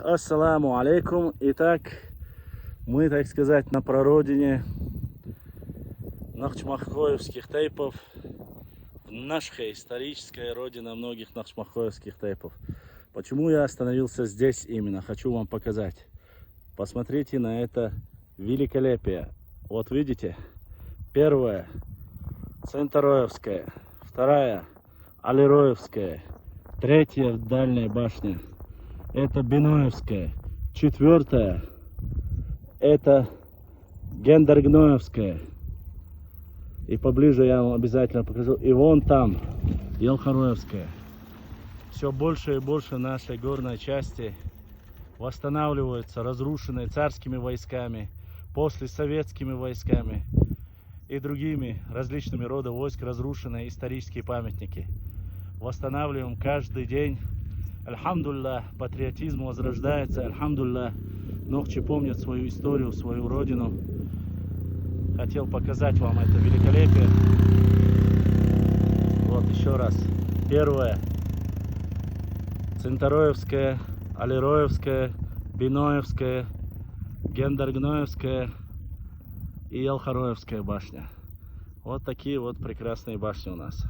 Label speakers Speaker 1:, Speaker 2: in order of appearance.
Speaker 1: Ассаламу алейкум. Итак, мы, так сказать, на прародине нахчмахкоевских тейпов. Наша историческая родина многих нахчмахкоевских тейпов. Почему я остановился здесь именно? Хочу вам показать. Посмотрите на это великолепие. Вот видите? Первая Центроевская, вторая Алироевская, третья дальняя башня. Это Биноевская. Четвертая. Это Гендергноевская. И поближе я вам обязательно покажу. И вон там Елхароевская. Все больше и больше нашей горной части восстанавливаются, разрушенные царскими войсками, после советскими войсками и другими различными родами войск разрушенные исторические памятники. Восстанавливаем каждый день. Альхамдулилlah, патриотизм возрождается. Альхамдулилlah, нохчи помнят свою историю, свою родину. Хотел показать вам это великолепие. Вот еще раз. Первое. Центроевская, Алироевская, Биноевская, Гендергноевская и Елхароевская башня. Вот такие вот прекрасные башни у нас.